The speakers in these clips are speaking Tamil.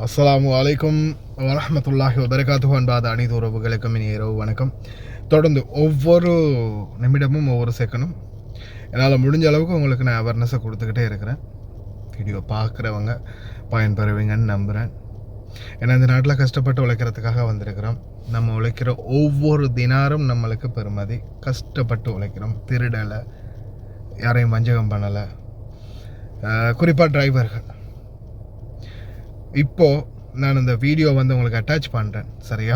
அஸ்ஸலாமு அலைக்கும் வரஹ்மத்துல்லாஹி வபரகாத்துஹு. அன்பாத அனைத்து உறவுகளுக்கும் இனி இரவு வணக்கம். தொடர்ந்து ஒவ்வொரு நிமிடமும் ஒவ்வொரு செகண்டும் என்னால் முடிஞ்ச அளவுக்கு உங்களுக்கு நான் அவேர்னஸை கொடுத்துக்கிட்டே இருக்கிறேன். வீடியோ பார்க்குறவங்க பயன்பெறுவீங்கன்னு நம்புகிறேன். ஏன்னா இந்த நாட்டில் கஷ்டப்பட்டு உழைக்கிறதுக்காக வந்திருக்கிறோம். நம்ம உழைக்கிற ஒவ்வொரு தினாரும் நம்மளுக்கு பெருமதி. கஷ்டப்பட்டு உழைக்கிறோம், திருடலை, யாரையும் வஞ்சகம் பண்ணலை. குறிப்பாக டிரைவர்கள். இப்போது நான் இந்த வீடியோ வந்து உங்களுக்கு அட்டாச் பண்ணுறேன், சரியா?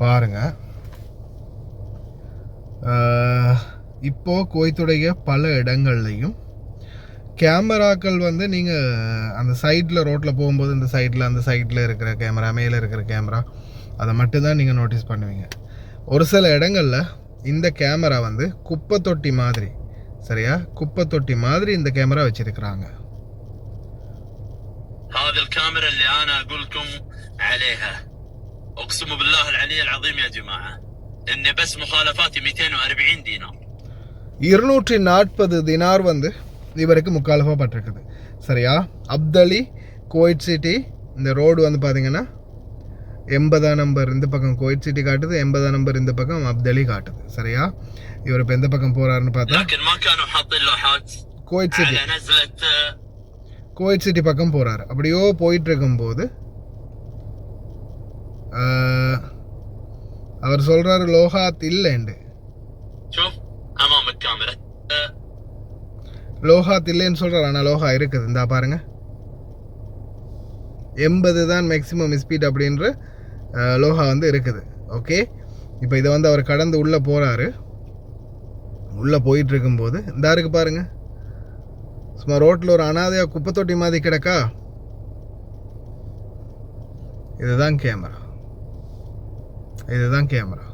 பாருங்கள். இப்போது குவைத்துடைய பல இடங்கள்லையும் கேமராக்கள் வந்து நீங்கள் அந்த சைடில் ரோட்டில் போகும்போது இந்த சைடில் அந்த சைடில் இருக்கிற கேமரா, மேலே இருக்கிற கேமரா, அதை மட்டும்தான் நீங்கள் நோட்டீஸ் பண்ணுவீங்க. ஒரு சில இடங்களில் இந்த கேமரா வந்து குப்பை தொட்டி மாதிரி, சரியா? குப்பை தொட்டி மாதிரி இந்த கேமரா வச்சுருக்கிறாங்க. هذه الكاميرا اللي انا اقول لكم عليها اقسم بالله العلي العظيم يا جماعه اني بس مخالفاتي 240 دينار. 240 தினார் வந்து இவருக்கு முக்காலஃபப்பட்டிருக்குது, சரியா? Abdali quite city. இந்த ரோடு வந்து பார்த்தீங்கன்னா 80ஆம் நம்பர் இந்த பக்கம் குவைட் சிட்டி காட்டுது, 80ஆம் நம்பர் இந்த பக்கம் அப்தலி காட்டுது, சரியா? இவர் இப்போ எந்த பக்கம் போறாருன்னு பார்த்தா குவைட் சிட்டி, குவைட் சிட்டி பக்கம் போகிறாரு. அப்படியோ போயிட்டு இருக்கும்போது அவர் சொல்கிறாரு லோஹாத் இல்லைண்டு. லோஹாத் இல்லைன்னு சொல்கிறார், ஆனால் லோஹா இருக்குது. இந்தா பாருங்க, 80 தான் மேக்ஸிமம் ஸ்பீட் அப்படின்ற லோஹா வந்து இருக்குது. ஓகே, இப்போ இதை வந்து அவர் கடந்து உள்ளே போகிறாரு. உள்ளே போயிட்டு இருக்கும்போது இந்த இருக்கு பாருங்கள், சும்மா ரோட்டில் ஒரு அனாதையாக குப்பை தொட்டி மாதிரி கிடக்கா. இதுதான் கேமரா, இதுதான் கேமரா.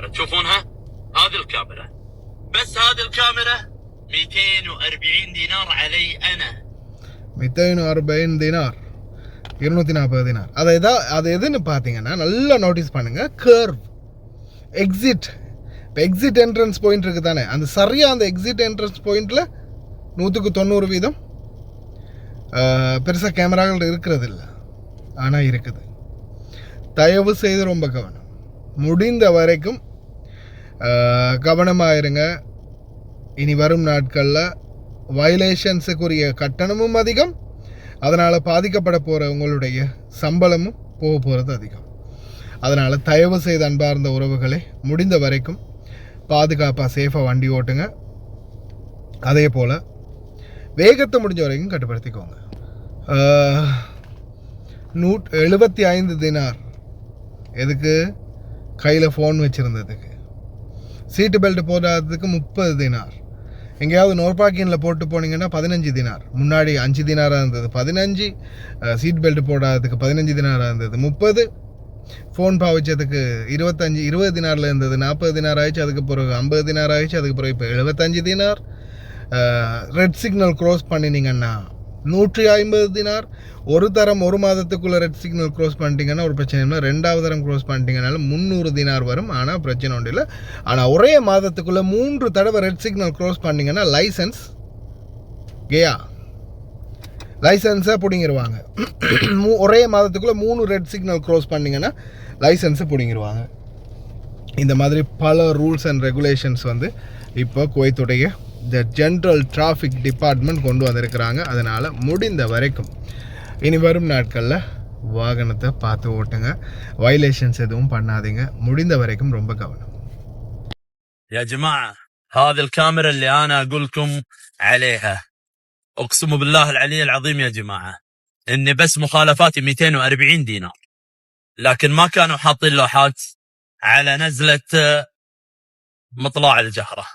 تشوفونها هذه الكاميرا بس هذه الكاميرا 240 دينار علي انا. 240 dinar, 240 dinar. அது எதுன்னு பார்த்தீங்கன்னா நல்லா நோட்டீஸ் பண்ணுங்க. கர்வ் எக்ஸிட், இப்போ எக்ஸிட் என்ட்ரன்ஸ் பாயிண்ட் இருக்குது தானே, அந்த சரியாக அந்த எக்ஸிட் என்ட்ரன்ஸ் பாயிண்டில் 100% பெருசாக கேமராக்கள் இருக்கிறது இல்லை, ஆனால் இருக்குது. தயவு செய்து ரொம்ப கவனம், முடிந்த வரைக்கும் கவனமாக இருங்க. இனி வரும் நாட்களில் வயலேஷன்ஸுக்குரிய கட்டணமும் அதிகம், அதனால் பாதிக்கப்பட போகிற உங்களுடைய சம்பளமும் போக போகிறது அதிகம். அதனால் தயவு செய்து அன்பார்ந்த உறவுகளை முடிந்த வரைக்கும் பாதுகாப்பாக சேஃபாக வண்டி ஓட்டுங்க. அதே போல் வேகத்தை முடிஞ்ச வரைக்கும் கட்டுப்படுத்திக்கோங்க. 175 தினார் எதுக்கு? கையில் ஃபோன் வச்சுருந்ததுக்கு. சீட்டு பெல்ட் போடாததுக்கு 30 தினார். எங்கேயாவது நோர்பாக்கினில் போட்டு போனீங்கன்னா 15 தினார். முன்னாடி 5 தினாராக இருந்தது 15, சீட் பெல்ட் போடாததுக்கு 15 தினாராக இருந்தது 30, ஃபோன் பாவிச்சதுக்கு 20 தினாரில் இருந்தது 40 தினார் ஆயிடுச்சு. அதுக்கு பிறகு 50 தினார் ஆயிடுச்சு. அதுக்கு பிறகு இப்போ 75 தினார். ரெட் சிக்னல் க்ராஸ் பண்ணினீங்கன்னா 150 தினார். ஒரு தரம் ஒரு மாதத்துக்குள்ளே ரெட் சிக்னல் க்ராஸ் பண்ணிட்டீங்கன்னா ஒரு பிரச்சனை இல்லை. 2வது தரம் க்ராஸ் பண்ணிட்டீங்கனாலும் 300 தினார் வரும். ஆனால் பிரச்சனை ஒன்றும் இல்லை. ஆனால் ஒரே மாதத்துக்குள்ளே 3 தடவை ரெட் சிக்னல் க்ராஸ் பண்ணிங்கன்னா லைசன்ஸ் கேயா, லைசன்ஸை பிடிங்கிடுவாங்க. ஒரே மாதத்துக்குள்ளே 3 ரெட் சிக்னல் க்ராஸ் பண்ணிங்கன்னா லைசன்ஸை பிடிங்கிடுவாங்க. இந்த மாதிரி பல ரூல்ஸ் அண்ட் ரெகுலேஷன்ஸ் வந்து இப்போ குவைத்துடைய த ஜென்ரல் டிராஃபிக் டிபார்ட்மெண்ட் கொண்டு வந்திருக்கிறாங்க. அதனால் முடிந்த வரைக்கும் இனி வரும் நாட்களில் வாகனத்தை பார்த்து ஓட்டுங்க, வயலேஷன்ஸ் எதுவும் பண்ணாதீங்க. முடிந்த வரைக்கும் ரொம்ப கவனம். يا جماعة هذه الكاميرا اللي أنا أقول لكم عليها أقسم بالله العلي العظيم يا جماعة إني بس مخالفاتي 240 دينار، لكن ما كانوا حاطين لوحات على نزلة مطلع الجهرة.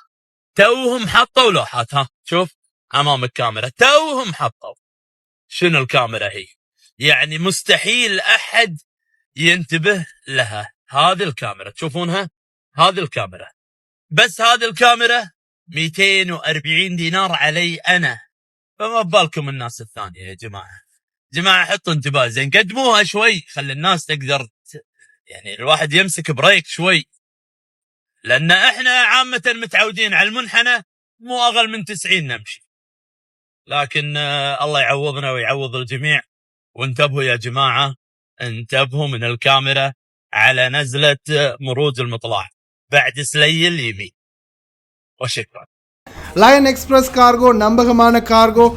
توهم حطوا لوحات، ها شوف أمام الكاميرا توهم حطوا. شنو الكاميرا هي؟ يعني مستحيل أحد ينتبه لها. هذه الكاميرا تشوفونها، هذه الكاميرا بس هذه الكاميرا 240 دينار علي أنا، فما بالكم الناس الثانية. يا جماعة حطوا انتباه زين، قدموها شوي خلي الناس تقدر يعني الواحد يمسك بريك شوي، لأن إحنا عامة متعودين على المنحنى مو أقل من 90 نمشي، لكن الله يعوضنا ويعوض الجميع. وانتبهوا يا جماعة، انتبهوا من الكاميرا على نزلة مروج المطلع بعد سلي اليمين. وشكرا. லயன் எக்ஸ்பிரஸ் கார்கோ நம்பகமான கார்கோ.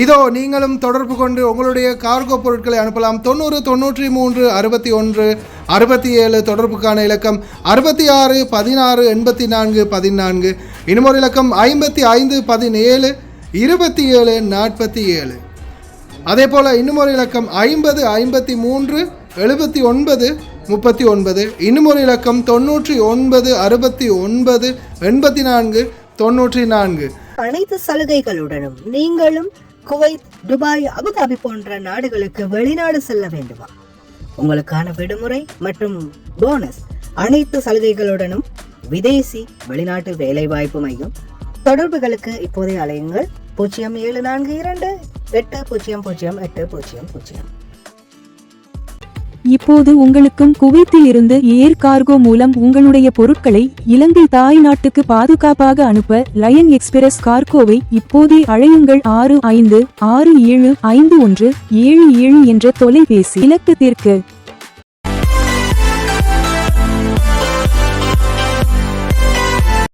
இதோ நீங்களும் தொடர்பு கொண்டு உங்களுடைய கார்கோ பொருட்களை அனுப்பலாம். 90 93 61 67 தொடர்புக்கான இலக்கம் 66 16 84 14. இன்னும் ஒரு இலக்கம் 55 17 27 47. அதே போல் இன்னும் ஒரு இலக்கம் 50 53 79 39. இன்னும் ஒரு இலக்கம் 99 69 84 94. அனைத்து சலுகைகளுடனும் நீங்களும் குவைத், துபாய், அபுதாபி போன்ற நாடுகளுக்கு வெளிநாடு செல்ல வேண்டுமா? உங்களுக்கான விடுமுறை மற்றும் போனஸ் அனைத்து சலுகைகளுடனும் விதேசி வெளிநாட்டு வேலைவாய்ப்பு மையம். தொடர்புகளுக்கு இப்போதைய அலையுங்கள் 0742 800800. இப்போது உங்களுக்கும் குவைத்தில் இருந்து ஏர் கார்கோ மூலம் உங்களுடைய பொருட்களை இலங்கை தாய் நாட்டுக்கு பாதுகாப்பாக அனுப்ப லயன் எக்ஸ்பிரஸ் கார்கோவை இப்போதே அழையுங்கள். 65675177 என்ற தொலைபேசி இலக்கத்திற்கு.